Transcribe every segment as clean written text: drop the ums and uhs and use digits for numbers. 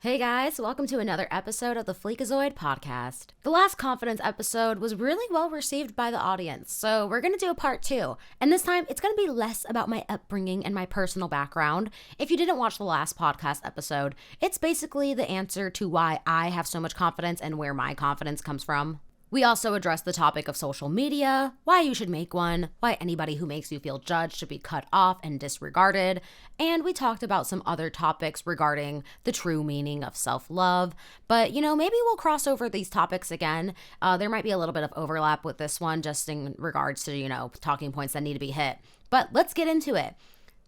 Hey guys, welcome to another episode of the Fleekazoid podcast. The last confidence episode was really well received by the audience, so we're going to do a part 2. And this time, it's going to be less about my upbringing and my personal background. If you didn't watch the last podcast episode, it's basically the answer to why I have so much confidence and where my confidence comes from. We also address the topic of social media, why you should make one, why anybody who makes you feel judged should be cut off and disregarded, and we talked about some other topics regarding the true meaning of self-love. But, maybe we'll cross over these topics again. There might be a little bit of overlap with this one just in regards to, talking points that need to be hit. But let's get into it.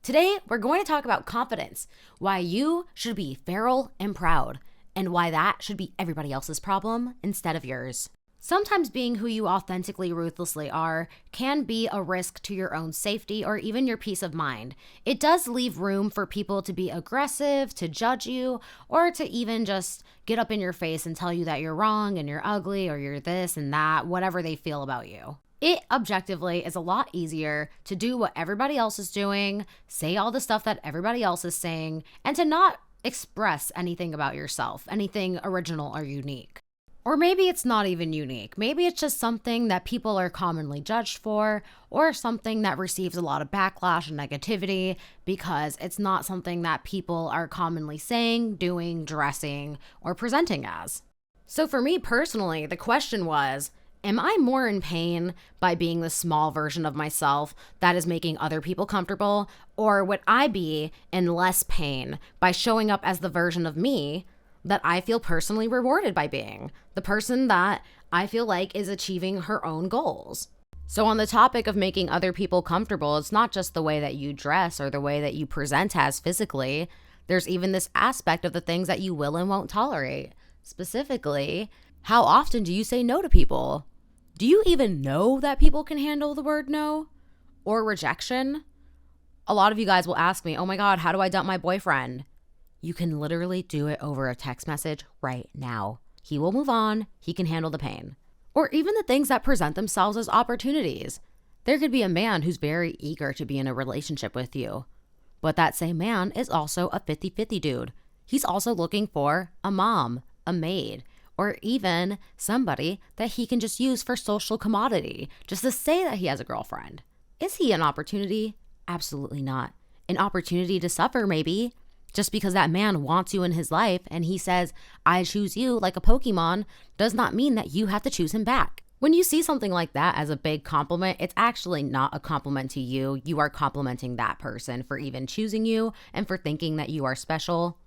Today, we're going to talk about confidence, why you should be feral and proud, and why that should be everybody else's problem instead of yours. Sometimes being who you authentically ruthlessly are can be a risk to your own safety or even your peace of mind. It does leave room for people to be aggressive, to judge you, or to even just get up in your face and tell you that you're wrong and you're ugly or you're this and that, whatever they feel about you. It objectively is a lot easier to do what everybody else is doing, say all the stuff that everybody else is saying, and to not express anything about yourself, anything original or unique. Or maybe it's not even unique. Maybe it's just something that people are commonly judged for, or something that receives a lot of backlash and negativity because it's not something that people are commonly saying, doing, dressing, or presenting as. So for me personally, the question was, am I more in pain by being the small version of myself that is making other people comfortable, or would I be in less pain by showing up as the version of me that I feel personally rewarded by being, the person that I feel like is achieving her own goals? So on the topic of making other people comfortable, it's not just the way that you dress or the way that you present as physically. There's even this aspect of the things that you will and won't tolerate. Specifically, how often do you say no to people? Do you even know that people can handle the word no? Or rejection? A lot of you guys will ask me, oh my God, how do I dump my boyfriend? You can literally do it over a text message right now. He will move on. He can handle the pain. Or even the things that present themselves as opportunities. There could be a man who's very eager to be in a relationship with you, but that same man is also a 50-50 dude. He's also looking for a mom, a maid, or even somebody that he can just use for social commodity, just to say that he has a girlfriend. Is he an opportunity? Absolutely not. An opportunity to suffer, maybe. Just because that man wants you in his life and he says, I choose you like a Pokemon, does not mean that you have to choose him back. When you see something like that as a big compliment, it's actually not a compliment to you. You are complimenting that person for even choosing you and for thinking that you are special.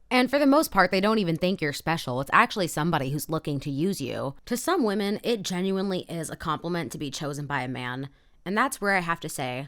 And for the most part, they don't even think you're special. It's actually somebody who's looking to use you. To some women, it genuinely is a compliment to be chosen by a man. And that's where I have to say,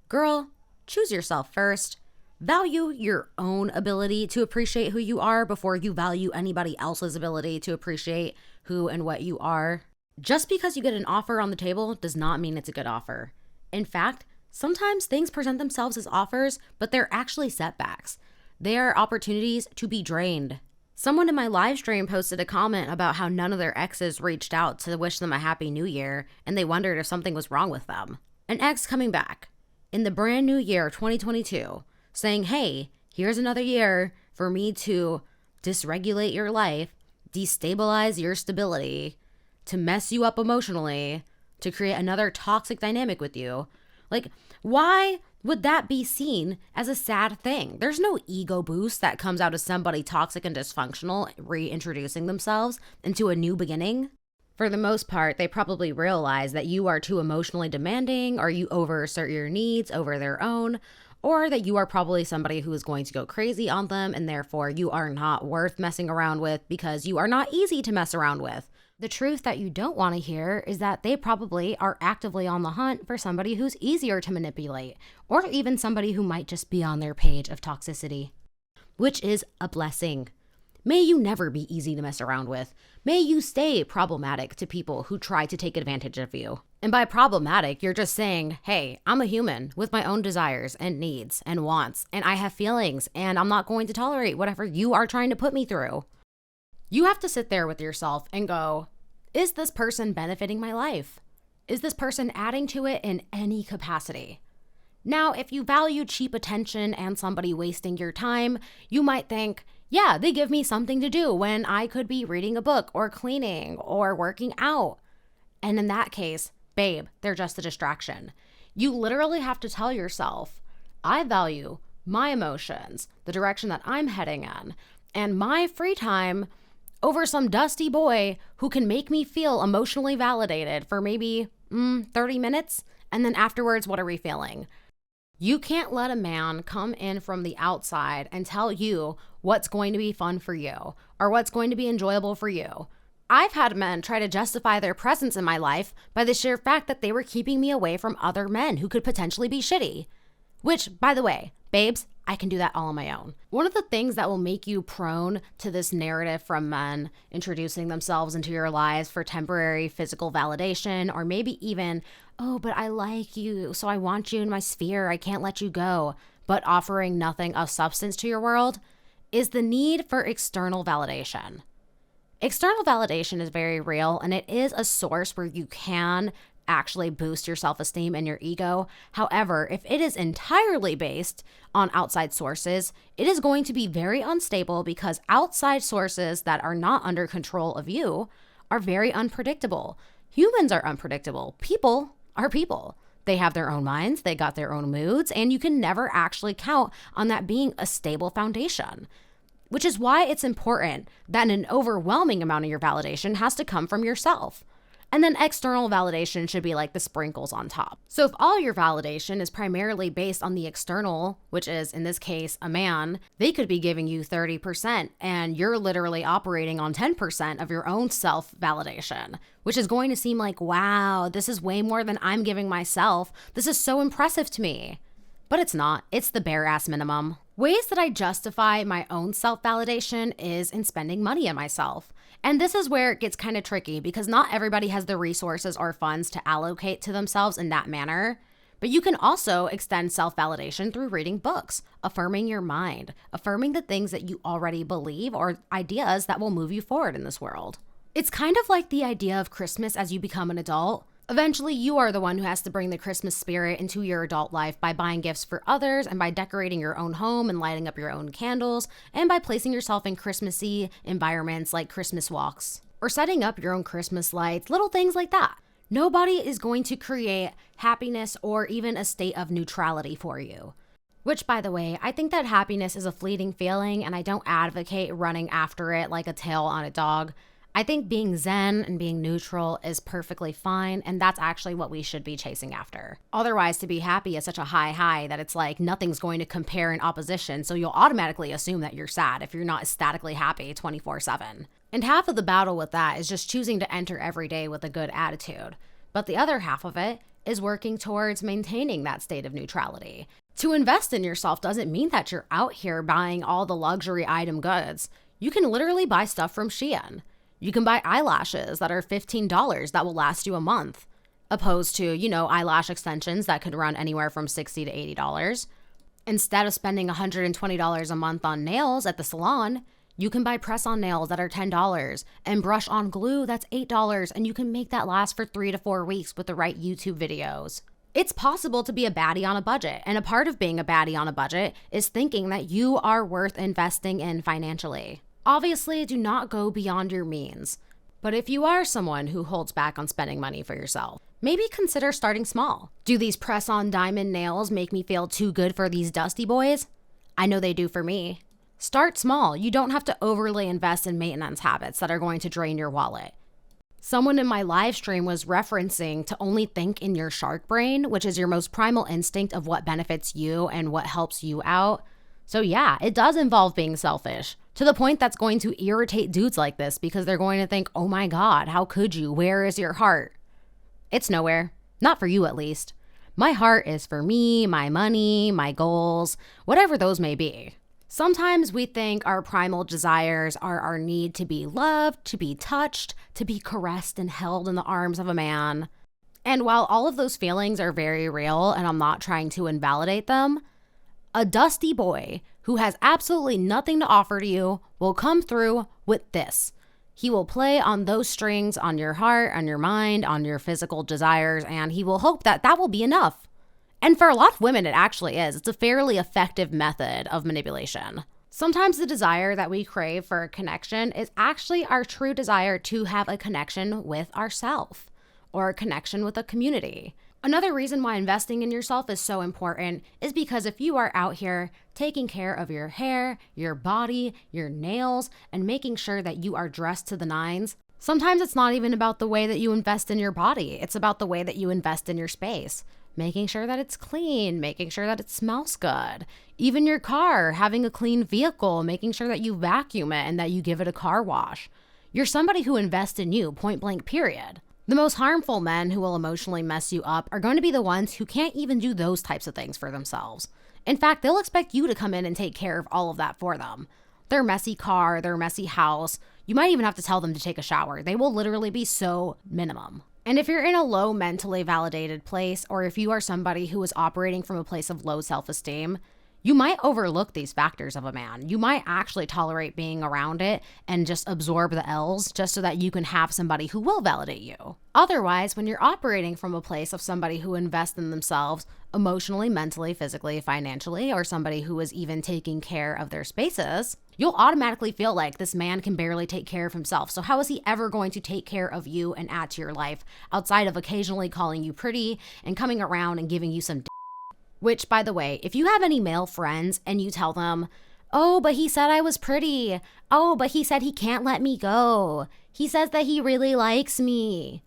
girl, choose yourself first. Value your own ability to appreciate who you are before you value anybody else's ability to appreciate who and what you are. Just because you get an offer on the table does not mean it's a good offer. In fact, sometimes things present themselves as offers, but they're actually setbacks. They are opportunities to be drained. Someone in my live stream posted a comment about how none of their exes reached out to wish them a happy new year, and they wondered if something was wrong with them. An ex coming back in the brand new year, 2022, saying, hey, here's another year for me to dysregulate your life, destabilize your stability, to mess you up emotionally, to create another toxic dynamic with you. Like, why would that be seen as a sad thing? There's no ego boost that comes out of somebody toxic and dysfunctional reintroducing themselves into a new beginning. For the most part, they probably realize that you are too emotionally demanding, or you overassert your needs over their own, or that you are probably somebody who is going to go crazy on them and therefore you are not worth messing around with because you are not easy to mess around with. The truth that you don't want to hear is that they probably are actively on the hunt for somebody who's easier to manipulate, or even somebody who might just be on their page of toxicity, which is a blessing. May you never be easy to mess around with. May you stay problematic to people who try to take advantage of you. And by problematic, you're just saying, hey, I'm a human with my own desires and needs and wants, and I have feelings, and I'm not going to tolerate whatever you are trying to put me through. You have to sit there with yourself and go, is this person benefiting my life? Is this person adding to it in any capacity? Now, if you value cheap attention and somebody wasting your time, you might think, Yeah, they give me something to do when I could be reading a book or cleaning or working out. And in that case, babe, they're just a distraction. You literally have to tell yourself, I value my emotions, the direction that I'm heading in, and my free time over some dusty boy who can make me feel emotionally validated for maybe 30 minutes. And then afterwards, what are we feeling? You can't let a man come in from the outside and tell you what's going to be fun for you or what's going to be enjoyable for you. I've had men try to justify their presence in my life by the sheer fact that they were keeping me away from other men who could potentially be shitty. Which, by the way, babes, I can do that all on my own. One of the things that will make you prone to this narrative from men introducing themselves into your lives for temporary physical validation, or maybe even, oh, but I like you, so I want you in my sphere, I can't let you go, but offering nothing of substance to your world, is the need for external validation. External validation is very real, and it is a source where you can actually boost your self-esteem and your ego. However, if it is entirely based on outside sources, it is going to be very unstable because outside sources that are not under control of you are very unpredictable. Humans are unpredictable. People are people. They have their own minds, they got their own moods, and you can never actually count on that being a stable foundation. Which is why it's important that an overwhelming amount of your validation has to come from yourself. And then external validation should be like the sprinkles on top. So if all your validation is primarily based on the external, which is in this case a man, they could be giving you 30% and you're literally operating on 10% of your own self-validation, which is going to seem like, wow, this is way more than I'm giving myself. This is so impressive to me. But it's not. It's the bare ass minimum. Ways that I justify my own self-validation is in spending money on myself. And this is where it gets kind of tricky because not everybody has the resources or funds to allocate to themselves in that manner. But you can also extend self-validation through reading books, affirming your mind, affirming the things that you already believe or ideas that will move you forward in this world. It's kind of like the idea of Christmas as you become an adult. Eventually, you are the one who has to bring the Christmas spirit into your adult life by buying gifts for others and by decorating your own home and lighting up your own candles and by placing yourself in Christmassy environments like Christmas walks or setting up your own Christmas lights, little things like that. Nobody is going to create happiness or even a state of neutrality for you. Which, by the way, I think that happiness is a fleeting feeling and I don't advocate running after it like a tail on a dog. I think being zen and being neutral is perfectly fine, and that's actually what we should be chasing after. Otherwise, to be happy is such a high that it's like nothing's going to compare in opposition, so you'll automatically assume that you're sad if you're not ecstatically happy 24/7. And half of the battle with that is just choosing to enter every day with a good attitude. But the other half of it is working towards maintaining that state of neutrality. To invest in yourself doesn't mean that you're out here buying all the luxury item goods. You can literally buy stuff from Shein. You can buy eyelashes that are $15 that will last you a month, opposed to, eyelash extensions that could run anywhere from $60 to $80. Instead of spending $120 a month on nails at the salon, you can buy press-on nails that are $10 and brush-on glue that's $8, and you can make that last for 3 to 4 weeks with the right YouTube videos. It's possible to be a baddie on a budget, and a part of being a baddie on a budget is thinking that you are worth investing in financially. Obviously, do not go beyond your means. But if you are someone who holds back on spending money for yourself, maybe consider starting small. Do these press-on diamond nails make me feel too good for these dusty boys? I know they do for me. Start small. You don't have to overly invest in maintenance habits that are going to drain your wallet. Someone in my live stream was referencing to only think in your shark brain, which is your most primal instinct of what benefits you and what helps you out. So yeah, it does involve being selfish. To the point that's going to irritate dudes like this because they're going to think, oh my God, how could you? Where is your heart? It's nowhere. Not for you, at least. My heart is for me, my money, my goals, whatever those may be. Sometimes we think our primal desires are our need to be loved, to be touched, to be caressed and held in the arms of a man. And while all of those feelings are very real and I'm not trying to invalidate them, a dusty boy who has absolutely nothing to offer to you will come through with this. He will play on those strings on your heart, on your mind, on your physical desires, and he will hope that that will be enough. And for a lot of women, it actually is. It's a fairly effective method of manipulation. Sometimes the desire that we crave for a connection is actually our true desire to have a connection with ourselves or a connection with a community. Another reason why investing in yourself is so important is because if you are out here taking care of your hair, your body, your nails, and making sure that you are dressed to the nines, sometimes it's not even about the way that you invest in your body. It's about the way that you invest in your space. Making sure that it's clean, making sure that it smells good. Even your car, having a clean vehicle, making sure that you vacuum it and that you give it a car wash. You're somebody who invests in you, point blank, period. The most harmful men who will emotionally mess you up are going to be the ones who can't even do those types of things for themselves. In fact, they'll expect you to come in and take care of all of that for them. Their messy car, their messy house, you might even have to tell them to take a shower. They will literally be so minimum. And if you're in a low mentally validated place, or if you are somebody who is operating from a place of low self-esteem, you might overlook these factors of a man. You might actually tolerate being around it and just absorb the L's just so that you can have somebody who will validate you. Otherwise, when you're operating from a place of somebody who invests in themselves emotionally, mentally, physically, financially, or somebody who is even taking care of their spaces, you'll automatically feel like this man can barely take care of himself. So how is he ever going to take care of you and add to your life outside of occasionally calling you pretty and coming around and giving you some Which, by the way, if you have any male friends and you tell them, oh, but he said I was pretty. Oh, but he said he can't let me go. He says that he really likes me.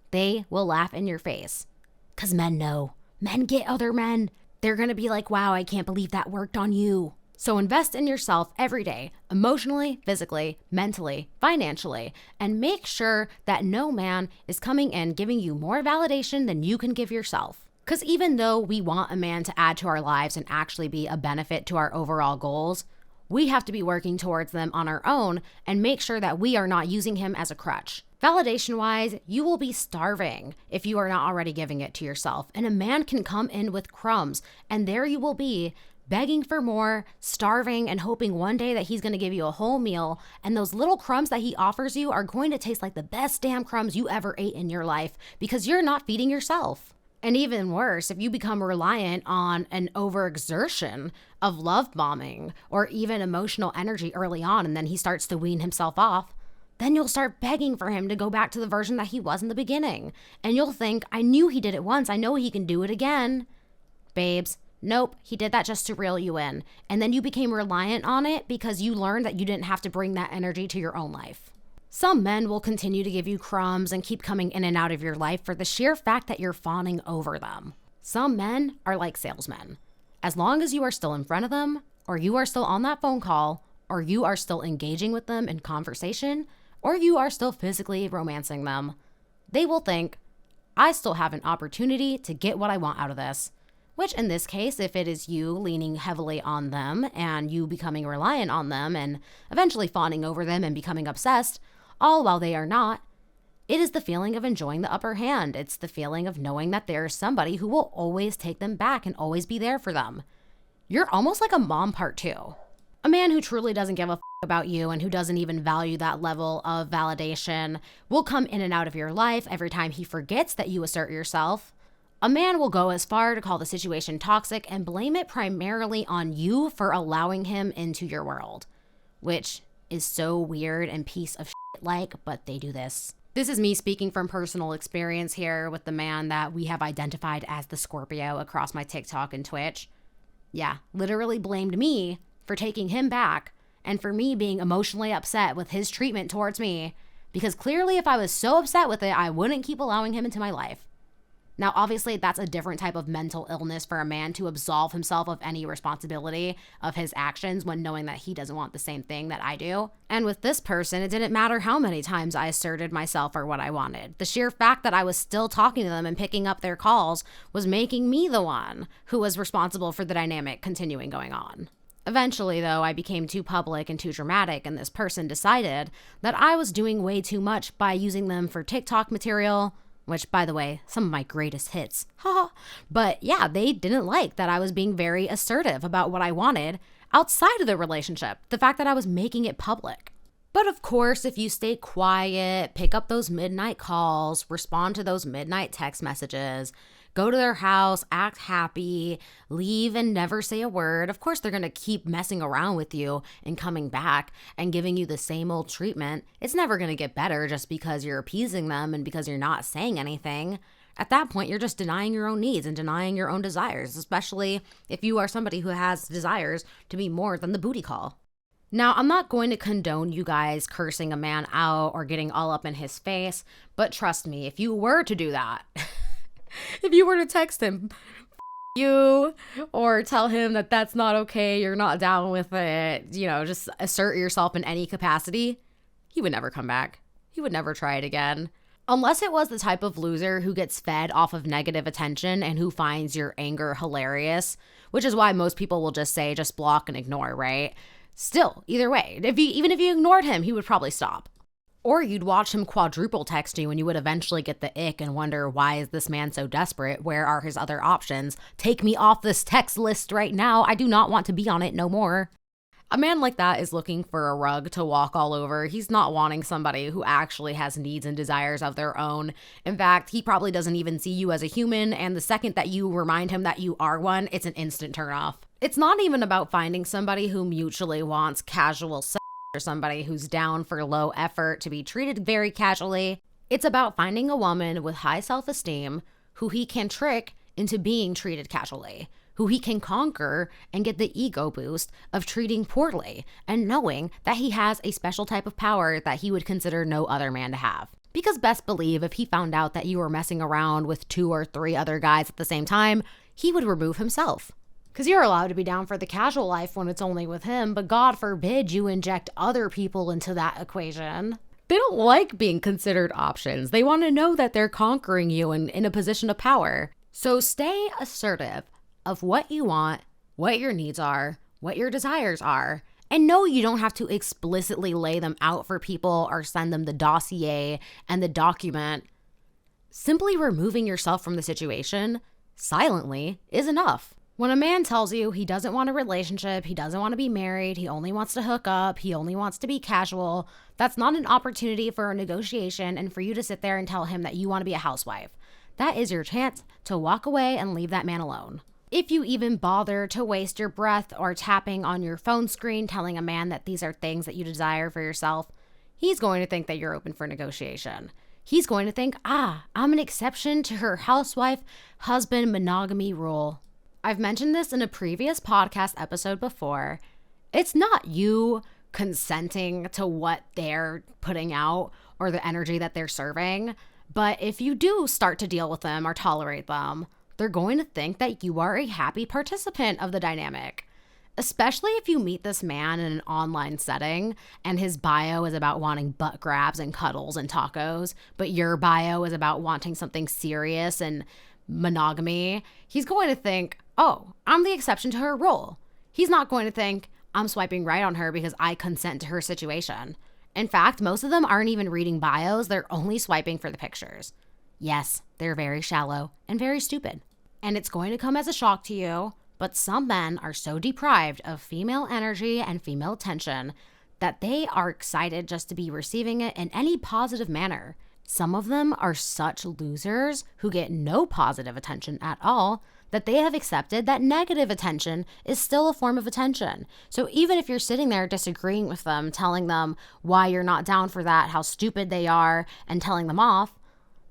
They will laugh in your face. Because men know. Men get other men. They're going to be like, wow, I can't believe that worked on you. So invest in yourself every day, emotionally, physically, mentally, financially, and make sure that no man is coming in giving you more validation than you can give yourself. Because even though we want a man to add to our lives and actually be a benefit to our overall goals, we have to be working towards them on our own and make sure that we are not using him as a crutch. Validation-wise, you will be starving if you are not already giving it to yourself. And a man can come in with crumbs, and there you will be, begging for more, starving, and hoping one day that he's going to give you a whole meal, and those little crumbs that he offers you are going to taste like the best damn crumbs you ever ate in your life because you're not feeding yourself. And even worse, if you become reliant on an overexertion of love bombing or even emotional energy early on, and then he starts to wean himself off, then you'll start begging for him to go back to the version that he was in the beginning. And you'll think, I knew he did it once. I know he can do it again. Babes, nope, he did that just to reel you in. And then you became reliant on it because you learned that you didn't have to bring that energy to your own life. Some men will continue to give you crumbs and keep coming in and out of your life for the sheer fact that you're fawning over them. Some men are like salesmen. As long as you are still in front of them, or you are still on that phone call, or you are still engaging with them in conversation, or you are still physically romancing them, they will think, I still have an opportunity to get what I want out of this. Which in this case, if it is you leaning heavily on them and you becoming reliant on them and eventually fawning over them and becoming obsessed, all while they are not, it is the feeling of enjoying the upper hand. It's the feeling of knowing that there is somebody who will always take them back and always be there for them. You're almost like a mom part two. A man who truly doesn't give a about you and who doesn't even value that level of validation will come in and out of your life every time he forgets that you assert yourself. A man will go as far to call the situation toxic and blame it primarily on you for allowing him into your world, which is so weird and piece of like, but they do this. This is me speaking from personal experience here with the man that we have identified as the Scorpio across my TikTok and Twitch. Yeah, literally blamed me for taking him back and for me being emotionally upset with his treatment towards me, because clearly if I was so upset with it, I wouldn't keep allowing him into my life. Now, obviously, that's a different type of mental illness for a man to absolve himself of any responsibility of his actions when knowing that he doesn't want the same thing that I do. And with this person, it didn't matter how many times I asserted myself or what I wanted. The sheer fact that I was still talking to them and picking up their calls was making me the one who was responsible for the dynamic continuing going on. Eventually, though, I became too public and too dramatic, and this person decided that I was doing way too much by using them for TikTok material, which, by the way, some of my greatest hits. But yeah, they didn't like that I was being very assertive about what I wanted outside of the relationship, the fact that I was making it public. But of course, if you stay quiet, pick up those midnight calls, respond to those midnight text messages, go to their house, act happy, leave and never say a word. Of course, they're going to keep messing around with you and coming back and giving you the same old treatment. It's never going to get better just because you're appeasing them and because you're not saying anything. At that point, you're just denying your own needs and denying your own desires, especially if you are somebody who has desires to be more than the booty call. Now, I'm not going to condone you guys cursing a man out or getting all up in his face, but trust me, if you were to do that, if you were to text him, you, or tell him that that's not okay, you're not down with it, just assert yourself in any capacity, he would never come back. He would never try it again. Unless it was the type of loser who gets fed off of negative attention and who finds your anger hilarious, which is why most people will just say, just block and ignore, right? Still, either way, even if you ignored him, he would probably stop. Or you'd watch him quadruple text you and you would eventually get the ick and wonder, why is this man so desperate? Where are his other options? Take me off this text list right now. I do not want to be on it no more. A man like that is looking for a rug to walk all over. He's not wanting somebody who actually has needs and desires of their own. In fact, he probably doesn't even see you as a human, and the second that you remind him that you are one, it's an instant turnoff. It's not even about finding somebody who mutually wants casual sex or somebody who's down for low effort to be treated very casually. It's about finding a woman with high self-esteem who he can trick into being treated casually, who he can conquer and get the ego boost of treating poorly and knowing that he has a special type of power that he would consider no other man to have. Because best believe if he found out that you were messing around with 2 or 3 other guys at the same time, he would remove himself. Because you're allowed to be down for the casual life when it's only with him, but God forbid you inject other people into that equation. They don't like being considered options. They want to know that they're conquering you and in a position of power. So stay assertive of what you want, what your needs are, what your desires are. And no, you don't have to explicitly lay them out for people or send them the dossier and the document. Simply removing yourself from the situation silently is enough. When a man tells you he doesn't want a relationship, he doesn't want to be married, he only wants to hook up, he only wants to be casual, that's not an opportunity for a negotiation and for you to sit there and tell him that you want to be a housewife. That is your chance to walk away and leave that man alone. If you even bother to waste your breath or tapping on your phone screen telling a man that these are things that you desire for yourself, he's going to think that you're open for negotiation. He's going to think, I'm an exception to her housewife husband monogamy rule. I've mentioned this in a previous podcast episode before. It's not you consenting to what they're putting out or the energy that they're serving, but if you do start to deal with them or tolerate them, they're going to think that you are a happy participant of the dynamic. Especially if you meet this man in an online setting and his bio is about wanting butt grabs and cuddles and tacos, but your bio is about wanting something serious and monogamy, he's going to think, I'm the exception to her rule. He's not going to think, I'm swiping right on her because I consent to her situation. In fact, most of them aren't even reading bios, they're only swiping for the pictures. Yes, they're very shallow and very stupid. And it's going to come as a shock to you, but some men are so deprived of female energy and female attention that they are excited just to be receiving it in any positive manner. Some of them are such losers who get no positive attention at all that they have accepted that negative attention is still a form of attention. So even if you're sitting there disagreeing with them, telling them why you're not down for that, how stupid they are, and telling them off,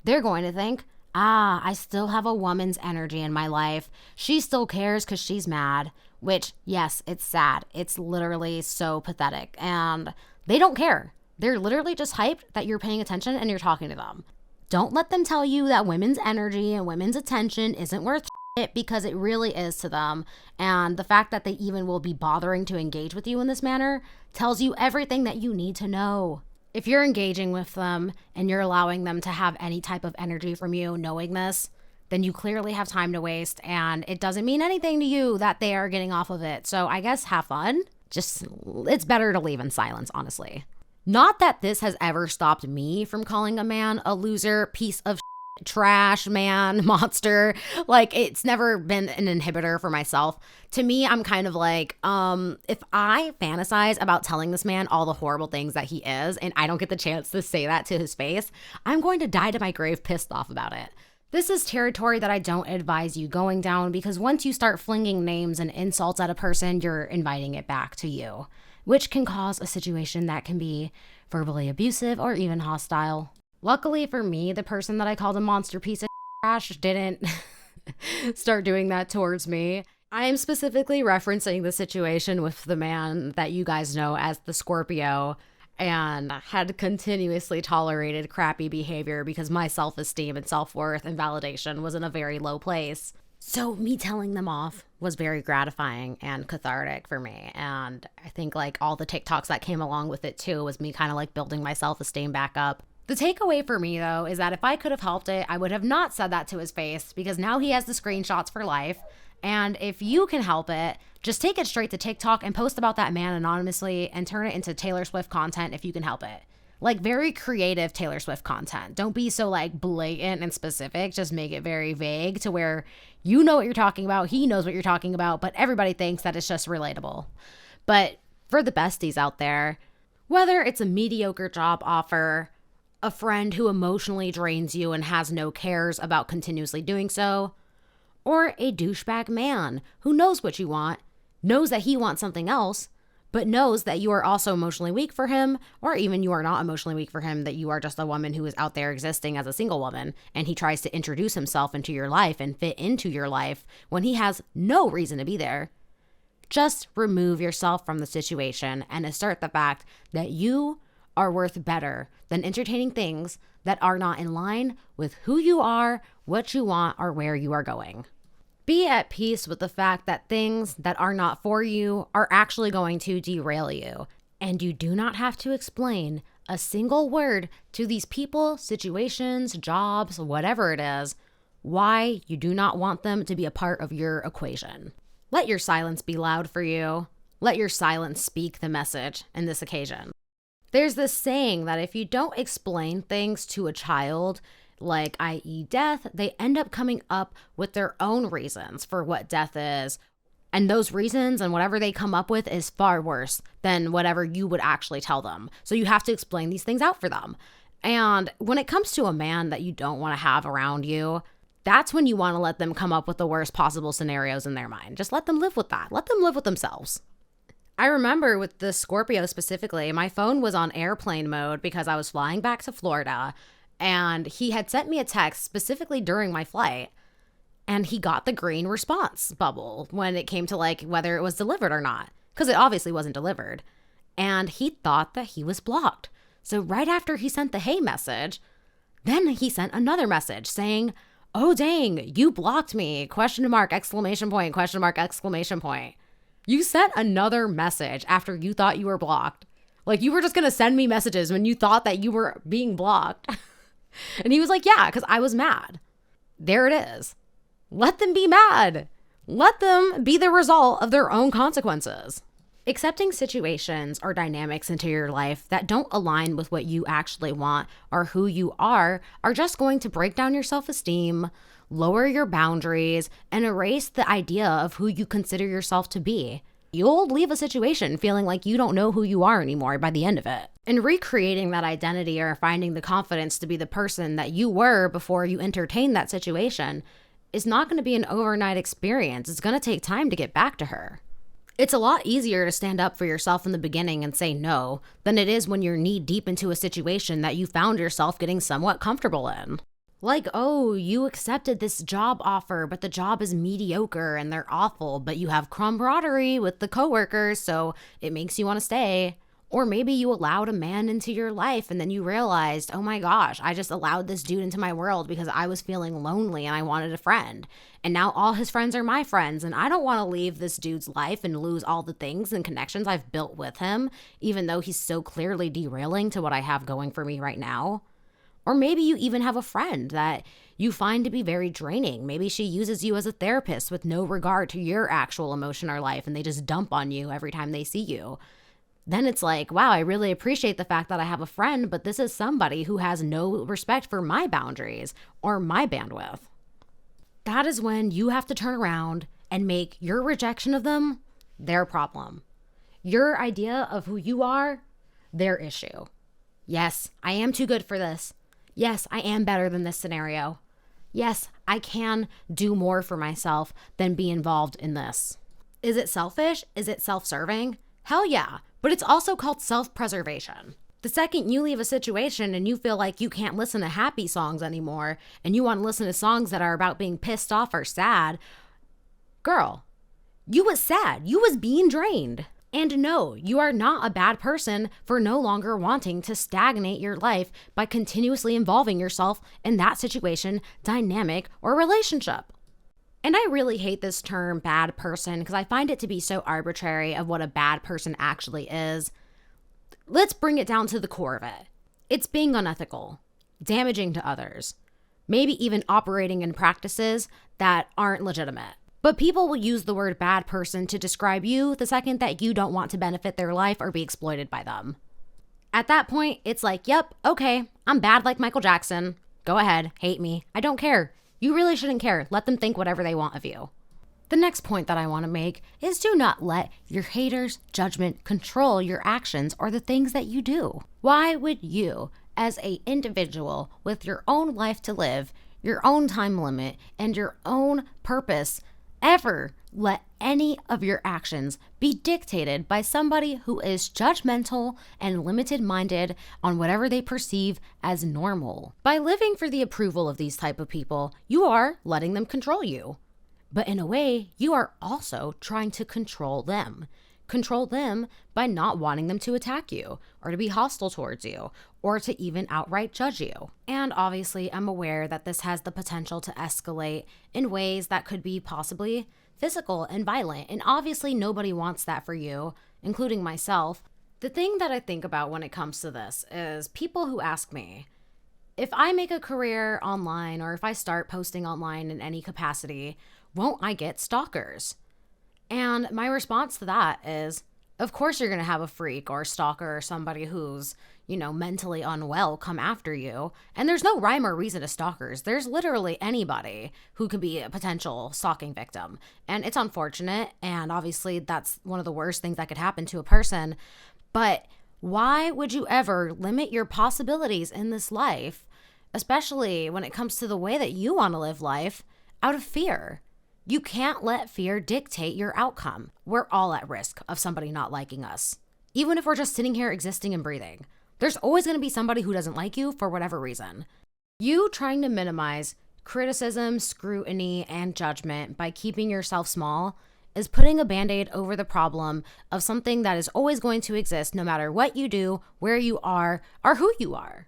they're going to think, I still have a woman's energy in my life. She still cares because she's mad, which, yes, it's sad. It's literally so pathetic. And they don't care. They're literally just hyped that you're paying attention and you're talking to them. Don't let them tell you that women's energy and women's attention isn't worth it, because it really is to them. And the fact that they even will be bothering to engage with you in this manner tells you everything that you need to know. If you're engaging with them and you're allowing them to have any type of energy from you knowing this, then you clearly have time to waste, and it doesn't mean anything to you that they are getting off of it. So I guess have fun. It's better to leave in silence, honestly. Not that this has ever stopped me from calling a man a loser, piece of trash, man, monster. Like, it's never been an inhibitor for myself. To me, I'm kind of like, if I fantasize about telling this man all the horrible things that he is, and I don't get the chance to say that to his face, I'm going to die to my grave pissed off about it. This is territory that I don't advise you going down because once you start flinging names and insults at a person, you're inviting it back to you, which can cause a situation that can be verbally abusive or even hostile. Luckily for me, the person that I called a monster piece of trash didn't start doing that towards me. I am specifically referencing the situation with the man that you guys know as the Scorpio and had continuously tolerated crappy behavior because my self-esteem and self-worth and validation was in a very low place. So me telling them off was very gratifying and cathartic for me. And I think like all the TikToks that came along with it too was me kind of like building my self-esteem back up. The takeaway for me though is that if I could have helped it, I would have not said that to his face because now he has the screenshots for life. And if you can help it, just take it straight to TikTok and post about that man anonymously and turn it into Taylor Swift content if you can help it. Like very creative Taylor Swift content. Don't be so like blatant and specific. Just make it very vague to where you know what you're talking about. He knows what you're talking about, but everybody thinks that it's just relatable. But for the besties out there, whether it's a mediocre job offer, a friend who emotionally drains you and has no cares about continuously doing so, or a douchebag man who knows what you want, knows that he wants something else, but knows that you are also emotionally weak for him, or even you are not emotionally weak for him, that you are just a woman who is out there existing as a single woman, and he tries to introduce himself into your life and fit into your life when he has no reason to be there. Just remove yourself from the situation and assert the fact that you are worth better than entertaining things that are not in line with who you are, what you want, or where you are going. Be at peace with the fact that things that are not for you are actually going to derail you. And you do not have to explain a single word to these people, situations, jobs, whatever it is, why you do not want them to be a part of your equation. Let your silence be loud for you. Let your silence speak the message in this occasion. There's this saying that if you don't explain things to a child, like i.e. death, they end up coming up with their own reasons for what death is. And those reasons and whatever they come up with is far worse than whatever you would actually tell them. So you have to explain these things out for them. And when it comes to a man that you don't want to have around you, that's when you want to let them come up with the worst possible scenarios in their mind. Just let them live with that. Let them live with themselves. I remember with the Scorpio specifically, my phone was on airplane mode because I was flying back to Florida. And he had sent me a text specifically during my flight, and he got the green response bubble when it came to like whether it was delivered or not, because it obviously wasn't delivered. And he thought that he was blocked. So right after he sent the hey message, then he sent another message saying, "Oh dang, you blocked me, question mark, exclamation point, question mark, exclamation point." You sent another message after you thought you were blocked. Like you were just going to send me messages when you thought that you were being blocked. And he was like, yeah, because I was mad. There it is. Let them be mad. Let them be the result of their own consequences. Accepting situations or dynamics into your life that don't align with what you actually want or who you are just going to break down your self-esteem, lower your boundaries, and erase the idea of who you consider yourself to be. You'll leave a situation feeling like you don't know who you are anymore by the end of it. And recreating that identity or finding the confidence to be the person that you were before you entertained that situation is not going to be an overnight experience. It's going to take time to get back to her. It's a lot easier to stand up for yourself in the beginning and say no than it is when you're knee deep into a situation that you found yourself getting somewhat comfortable in. Like, oh, you accepted this job offer, but the job is mediocre and they're awful, but you have camaraderie with the coworkers, so it makes you want to stay. Or maybe you allowed a man into your life and then you realized, oh my gosh, I just allowed this dude into my world because I was feeling lonely and I wanted a friend. And now all his friends are my friends and I don't want to leave this dude's life and lose all the things and connections I've built with him, even though he's so clearly derailing to what I have going for me right now. Or maybe you even have a friend that you find to be very draining. Maybe she uses you as a therapist with no regard to your actual emotion or life, and they just dump on you every time they see you. Then it's like, wow, I really appreciate the fact that I have a friend, but this is somebody who has no respect for my boundaries or my bandwidth. That is when you have to turn around and make your rejection of them their problem. Your idea of who you are, their issue. Yes, I am too good for this. Yes, I am better than this scenario. Yes, I can do more for myself than be involved in this. Is it selfish? Is it self-serving? Hell yeah, but it's also called self-preservation. The second you leave a situation and you feel like you can't listen to happy songs anymore and you want to listen to songs that are about being pissed off or sad, girl, you was sad. You was being drained. And no, you are not a bad person for no longer wanting to stagnate your life by continuously involving yourself in that situation, dynamic, or relationship. And I really hate this term bad person because I find it to be so arbitrary of what a bad person actually is. Let's bring it down to the core of it. It's being unethical, damaging to others, maybe even operating in practices that aren't legitimate. But people will use the word bad person to describe you the second that you don't want to benefit their life or be exploited by them. At that point, it's like, yep, okay, I'm bad like Michael Jackson. Go ahead, hate me. I don't care. You really shouldn't care. Let them think whatever they want of you. The next point that I want to make is do not let your haters' judgment control your actions or the things that you do. Why would you, as an individual with your own life to live, your own time limit, and your own purpose, ever let any of your actions be dictated by somebody who is judgmental and limited-minded on whatever they perceive as normal? By living for the approval of these type of people, you are letting them control you. But in a way, you are also trying to control them. Control them by not wanting them to attack you or to be hostile towards you or to even outright judge you. And obviously, I'm aware that this has the potential to escalate in ways that could be possibly physical and violent. And obviously, nobody wants that for you, including myself. The thing that I think about when it comes to this is people who ask me, if I make a career online or if I start posting online in any capacity, won't I get stalkers? And my response to that is, of course you're going to have a freak or a stalker or somebody who's, mentally unwell come after you. And there's no rhyme or reason to stalkers. There's literally anybody who could be a potential stalking victim. And it's unfortunate. And obviously that's one of the worst things that could happen to a person. But why would you ever limit your possibilities in this life, especially when it comes to the way that you want to live life, out of fear? You can't let fear dictate your outcome. We're all at risk of somebody not liking us. Even if we're just sitting here existing and breathing, there's always going to be somebody who doesn't like you for whatever reason. You trying to minimize criticism, scrutiny, and judgment by keeping yourself small is putting a band-aid over the problem of something that is always going to exist no matter what you do, where you are, or who you are.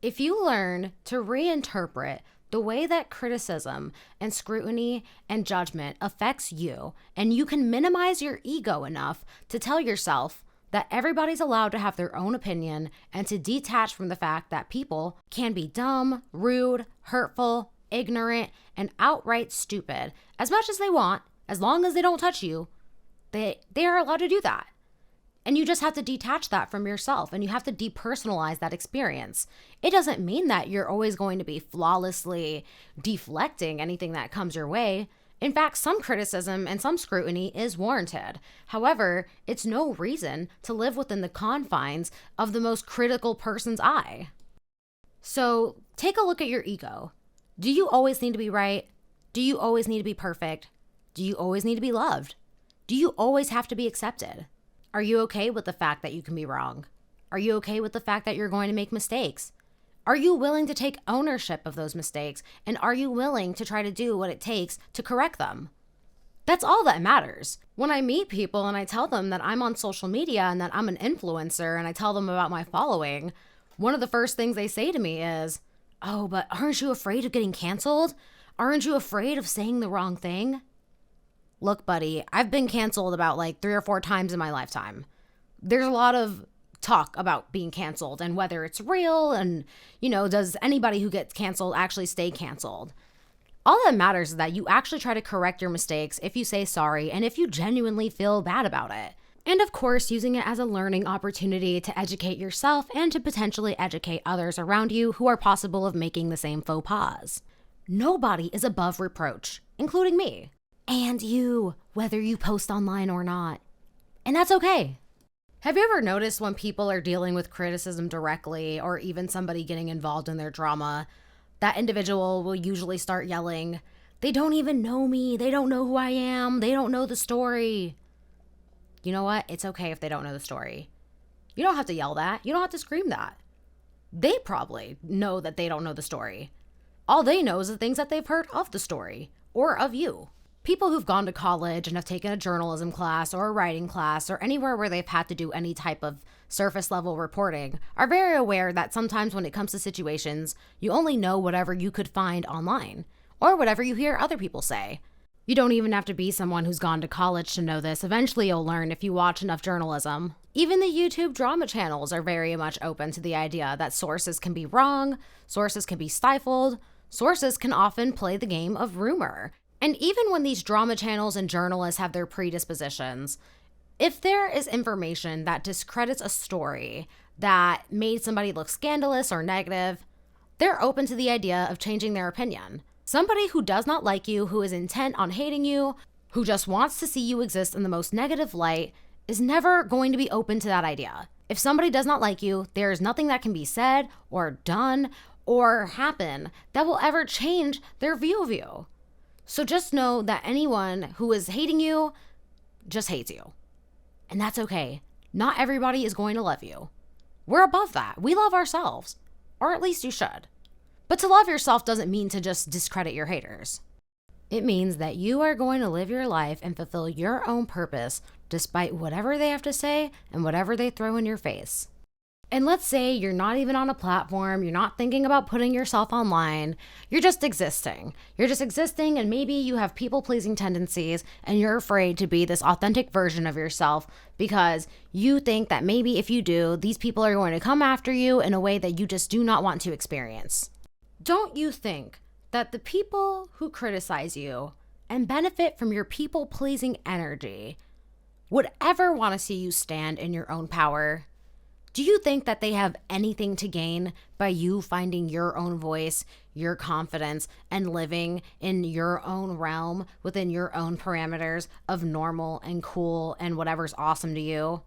If you learn to reinterpret the way that criticism and scrutiny and judgment affects you, and you can minimize your ego enough to tell yourself that everybody's allowed to have their own opinion and to detach from the fact that people can be dumb, rude, hurtful, ignorant, and outright stupid as much as they want, as long as they don't touch you, they are allowed to do that. And you just have to detach that from yourself and you have to depersonalize that experience. It doesn't mean that you're always going to be flawlessly deflecting anything that comes your way. In fact, some criticism and some scrutiny is warranted. However, it's no reason to live within the confines of the most critical person's eye. So take a look at your ego. Do you always need to be right? Do you always need to be perfect? Do you always need to be loved? Do you always have to be accepted? Are you okay with the fact that you can be wrong? Are you okay with the fact that you're going to make mistakes? Are you willing to take ownership of those mistakes? And are you willing to try to do what it takes to correct them? That's all that matters. When I meet people and I tell them that I'm on social media and that I'm an influencer and I tell them about my following, one of the first things they say to me is, "Oh, but aren't you afraid of getting canceled? Aren't you afraid of saying the wrong thing?" Look, buddy, I've been canceled about 3 or 4 times in my lifetime. There's a lot of talk about being canceled and whether it's real and, does anybody who gets canceled actually stay canceled? All that matters is that you actually try to correct your mistakes if you say sorry and if you genuinely feel bad about it. And of course, using it as a learning opportunity to educate yourself and to potentially educate others around you who are possible of making the same faux pas. Nobody is above reproach, including me. And you, whether you post online or not. And that's okay. Have you ever noticed when people are dealing with criticism directly or even somebody getting involved in their drama that individual will usually start yelling, "They don't even know me. They don't know who I am. They don't know the story." You know what? It's okay if they don't know the story. You don't have to yell that. You don't have to scream that. They probably know that they don't know the story. All they know is the things that they've heard of the story or of you. People who've gone to college and have taken a journalism class or a writing class or anywhere where they've had to do any type of surface level reporting are very aware that sometimes when it comes to situations, you only know whatever you could find online or whatever you hear other people say. You don't even have to be someone who's gone to college to know this. Eventually you'll learn if you watch enough journalism. Even the YouTube drama channels are very much open to the idea that sources can be wrong, sources can be stifled, sources can often play the game of rumor. And even when these drama channels and journalists have their predispositions, if there is information that discredits a story that made somebody look scandalous or negative, they're open to the idea of changing their opinion. Somebody who does not like you, who is intent on hating you, who just wants to see you exist in the most negative light, is never going to be open to that idea. If somebody does not like you, there is nothing that can be said or done or happen that will ever change their view of you. So just know that anyone who is hating you just hates you. And that's okay. Not everybody is going to love you. We're above that. We love ourselves. Or at least you should. But to love yourself doesn't mean to just discredit your haters. It means that you are going to live your life and fulfill your own purpose despite whatever they have to say and whatever they throw in your face. And let's say you're not even on a platform, you're not thinking about putting yourself online, you're just existing. You're just existing, and maybe you have people-pleasing tendencies and you're afraid to be this authentic version of yourself because you think that maybe if you do, these people are going to come after you in a way that you just do not want to experience. Don't you think that the people who criticize you and benefit from your people-pleasing energy would ever want to see you stand in your own power? Do you think that they have anything to gain by you finding your own voice, your confidence, and living in your own realm within your own parameters of normal and cool and whatever's awesome to you?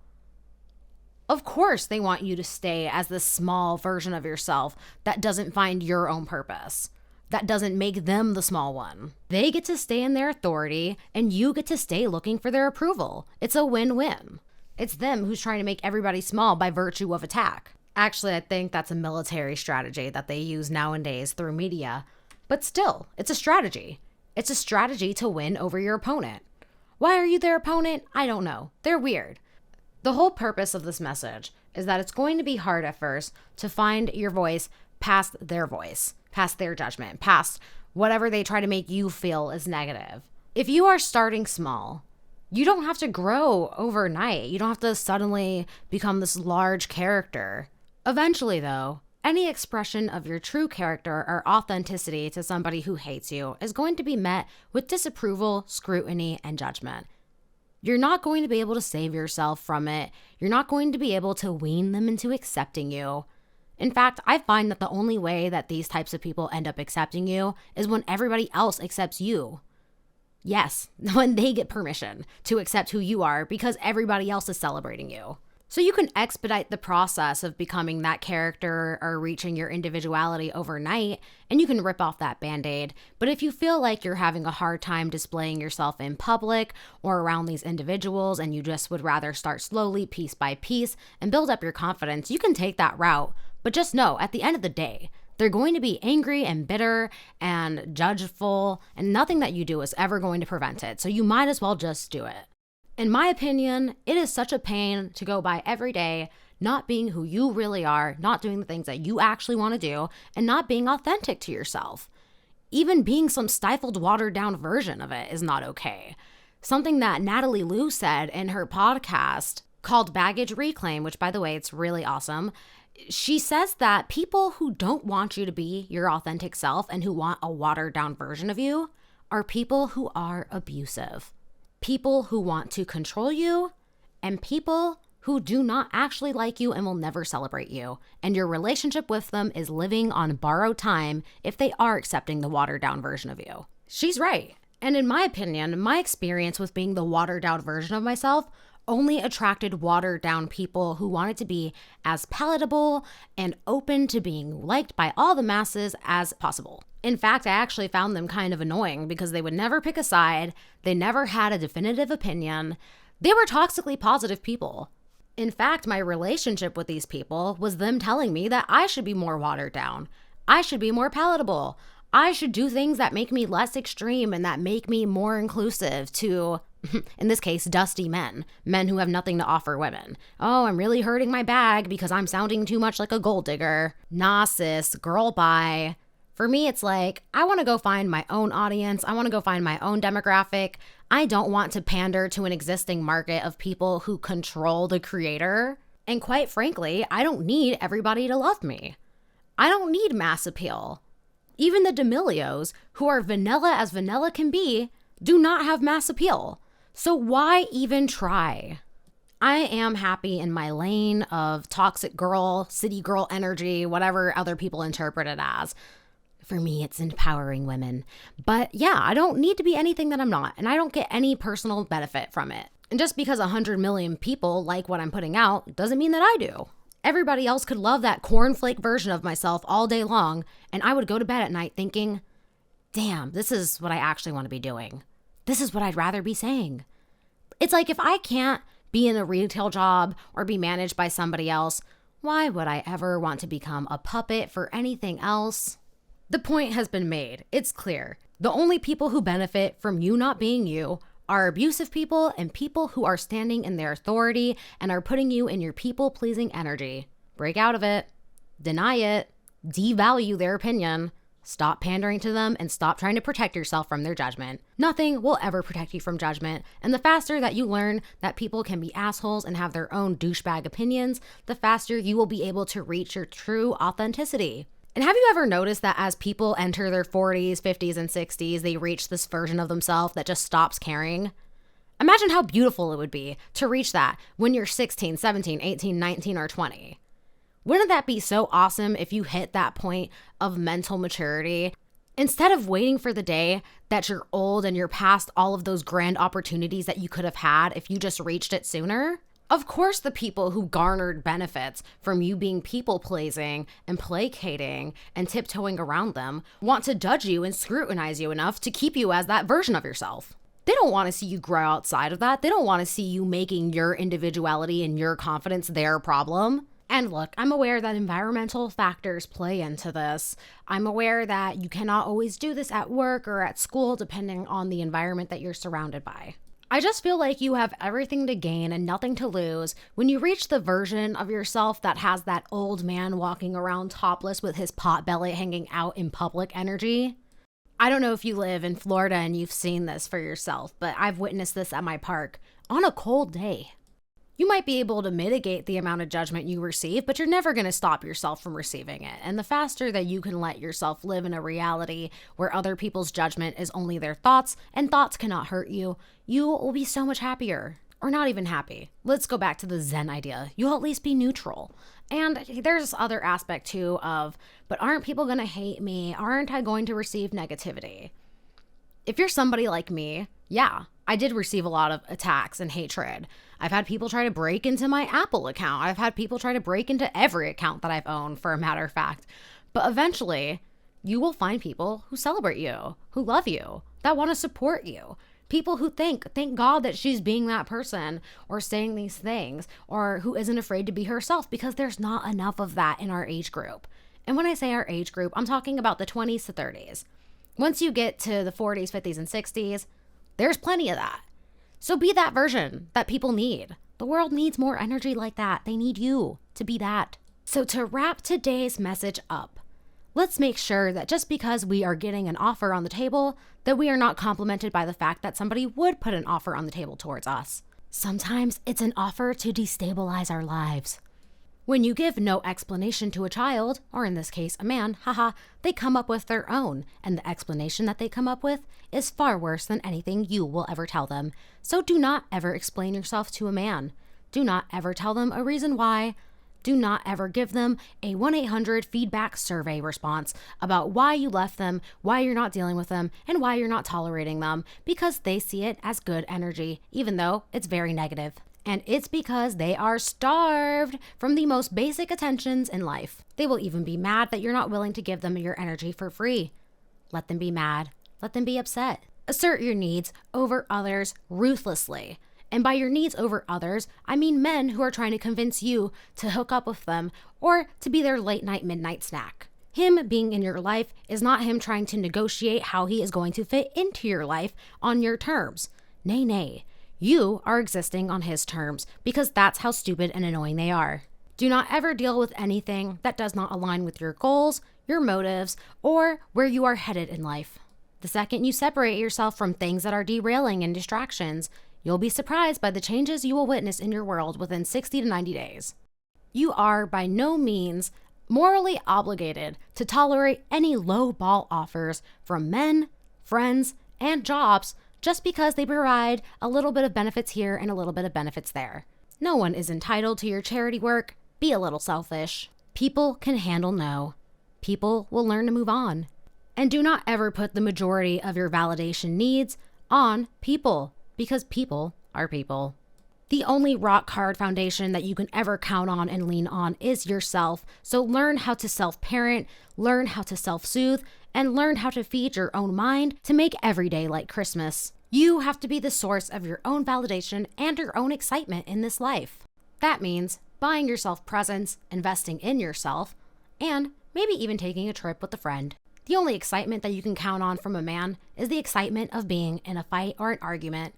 Of course, they want you to stay as this small version of yourself that doesn't find your own purpose, that doesn't make them the small one. They get to stay in their authority, and you get to stay looking for their approval. It's a win-win. It's them who's trying to make everybody small by virtue of attack. Actually, I think that's a military strategy that they use nowadays through media. But still, it's a strategy. It's a strategy to win over your opponent. Why are you their opponent? I don't know. They're weird. The whole purpose of this message is that it's going to be hard at first to find your voice past their voice, past their judgment, past whatever they try to make you feel is negative. If you are starting small, you don't have to grow overnight. You don't have to suddenly become this large character. Eventually, though, any expression of your true character or authenticity to somebody who hates you is going to be met with disapproval, scrutiny, and judgment. You're not going to be able to save yourself from it. You're not going to be able to wean them into accepting you. In fact, I find that the only way that these types of people end up accepting you is when everybody else accepts you. Yes, when they get permission to accept who you are because everybody else is celebrating you. So you can expedite the process of becoming that character or reaching your individuality overnight, and you can rip off that Band-Aid. But if you feel like you're having a hard time displaying yourself in public or around these individuals and you just would rather start slowly, piece by piece, and build up your confidence, you can take that route. But just know, at the end of the day, they're going to be angry and bitter and judgeful, and nothing that you do is ever going to prevent it. So you might as well just do it. In my opinion, it is such a pain to go by every day not being who you really are, not doing the things that you actually want to do, and not being authentic to yourself. Even being some stifled, watered down version of it is not okay. Something that Natalie Liu said in her podcast called Baggage Reclaim, which by the way, it's really awesome. She says that people who don't want you to be your authentic self and who want a watered down version of you are people who are abusive. People who want to control you, and people who do not actually like you and will never celebrate you. And your relationship with them is living on borrowed time if they are accepting the watered down version of you. She's right. And in my opinion, my experience with being the watered down version of myself only attracted watered down people who wanted to be as palatable and open to being liked by all the masses as possible. In fact, I actually found them kind of annoying because they would never pick a side, they never had a definitive opinion, they were toxically positive people. In fact, my relationship with these people was them telling me that I should be more watered down, I should be more palatable, I should do things that make me less extreme and that make me more inclusive to, in this case, dusty men who have nothing to offer women. Oh, I'm really hurting my bag because I'm sounding too much like a gold digger. Nah, sis, girl, bye. For me, it's like, I want to go find my own audience. I want to go find my own demographic. I don't want to pander to an existing market of people who control the creator. And quite frankly, I don't need everybody to love me. I don't need mass appeal. Even the D'Amelios, who are vanilla as vanilla can be, do not have mass appeal. So why even try? I am happy in my lane of toxic girl, city girl energy, whatever other people interpret it as. For me, it's empowering women. But yeah, I don't need to be anything that I'm not, and I don't get any personal benefit from it. And just because 100 million people like what I'm putting out doesn't mean that I do. Everybody else could love that cornflake version of myself all day long, and I would go to bed at night thinking, damn, this is what I actually want to be doing. This is what I'd rather be saying. It's like if I can't be in a retail job or be managed by somebody else, why would I ever want to become a puppet for anything else? The point has been made. It's clear. The only people who benefit from you not being you are abusive people and people who are standing in their authority and are putting you in your people-pleasing energy. Break out of it. Deny it. Devalue their opinion. Stop pandering to them and stop trying to protect yourself from their judgment. Nothing will ever protect you from judgment, and the faster that you learn that people can be assholes and have their own douchebag opinions, the faster you will be able to reach your true authenticity. And have you ever noticed that as people enter their 40s, 50s, and 60s, they reach this version of themselves that just stops caring? Imagine how beautiful it would be to reach that when you're 16, 17, 18, 19, or 20. Wouldn't that be so awesome if you hit that point of mental maturity? Instead of waiting for the day that you're old and you're past all of those grand opportunities that you could have had if you just reached it sooner? Of course, the people who garnered benefits from you being people-pleasing and placating and tiptoeing around them want to judge you and scrutinize you enough to keep you as that version of yourself. They don't want to see you grow outside of that. They don't want to see you making your individuality and your confidence their problem. And look, I'm aware that environmental factors play into this. I'm aware that you cannot always do this at work or at school depending on the environment that you're surrounded by. I just feel like you have everything to gain and nothing to lose when you reach the version of yourself that has that old man walking around topless with his pot belly hanging out in public energy. I don't know if you live in Florida and you've seen this for yourself, but I've witnessed this at my park on a cold day. You might be able to mitigate the amount of judgment you receive, but you're never going to stop yourself from receiving it. And the faster that you can let yourself live in a reality where other people's judgment is only their thoughts and thoughts cannot hurt you, you will be so much happier. Or not even happy. Let's go back to the Zen idea. You'll at least be neutral. And there's this other aspect too of, but aren't people going to hate me? Aren't I going to receive negativity? If you're somebody like me, yeah, I did receive a lot of attacks and hatred. I've had people try to break into my Apple account. I've had people try to break into every account that I've owned, for a matter of fact. But eventually, you will find people who celebrate you, who love you, that want to support you. People who thank God that she's being that person or saying these things, or who isn't afraid to be herself, because there's not enough of that in our age group. And when I say our age group, I'm talking about the 20s to 30s. Once you get to the 40s, 50s, and 60s, there's plenty of that. So be that version that people need. The world needs more energy like that. They need you to be that. So to wrap today's message up, let's make sure that just because we are getting an offer on the table, that we are not complimented by the fact that somebody would put an offer on the table towards us. Sometimes it's an offer to destabilize our lives. When you give no explanation to a child, or in this case, a man, they come up with their own, and the explanation that they come up with is far worse than anything you will ever tell them. So do not ever explain yourself to a man. Do not ever tell them a reason why. Do not ever give them a 1-800 feedback survey response about why you left them, why you're not dealing with them, and why you're not tolerating them, because they see it as good energy, even though it's very negative. And it's because they are starved from the most basic attentions in life. They will even be mad that you're not willing to give them your energy for free. Let them be mad. Let them be upset. Assert your needs over others ruthlessly. And by your needs over others, I mean men who are trying to convince you to hook up with them or to be their late night midnight snack. Him being in your life is not him trying to negotiate how he is going to fit into your life on your terms. Nay, nay. You are existing on his terms because that's how stupid and annoying they are. Do not ever deal with anything that does not align with your goals, your motives, or where you are headed in life. The second you separate yourself from things that are derailing and distractions, you'll be surprised by the changes you will witness in your world within 60 to 90 days. You are by no means morally obligated to tolerate any low-ball offers from men, friends, and jobs just because they provide a little bit of benefits here and a little bit of benefits there. No one is entitled to your charity work. Be a little selfish. People can handle no. People will learn to move on. And do not ever put the majority of your validation needs on people, because people are people. The only rock hard foundation that you can ever count on and lean on is yourself. So learn how to self-parent, learn how to self-soothe, and learn how to feed your own mind to make every day like Christmas. You have to be the source of your own validation and your own excitement in this life. That means buying yourself presents, investing in yourself, and maybe even taking a trip with a friend. The only excitement that you can count on from a man is the excitement of being in a fight or an argument.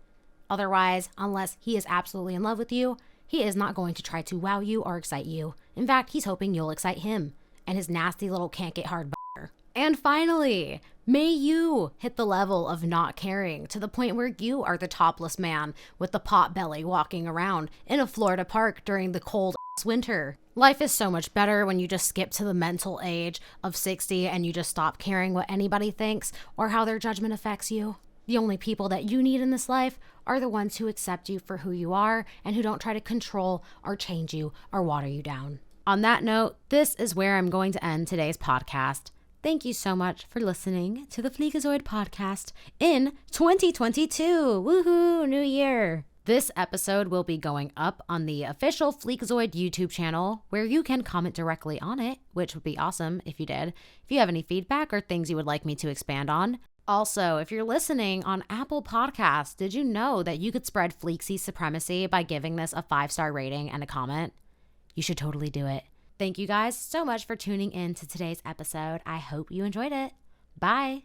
Otherwise, unless he is absolutely in love with you, he is not going to try to wow you or excite you. In fact, he's hoping you'll excite him and his nasty little can't get hard butter. And finally, may you hit the level of not caring to the point where you are the topless man with the pot belly walking around in a Florida park during the cold winter. Life is so much better when you just skip to the mental age of 60 and you just stop caring what anybody thinks or how their judgment affects you. The only people that you need in this life are the ones who accept you for who you are and who don't try to control or change you or water you down. On that note, this is where I'm going to end today's podcast. Thank you so much for listening to the Fleekazoid podcast in 2022. Woohoo, new year. This episode will be going up on the official Fleekazoid YouTube channel where you can comment directly on it, which would be awesome if you did. If you have any feedback or things you would like me to expand on. Also, if you're listening on Apple Podcasts, did you know that you could spread Fleeksy supremacy by giving this a 5-star rating and a comment? You should totally do it. Thank you guys so much for tuning in to today's episode. I hope you enjoyed it. Bye.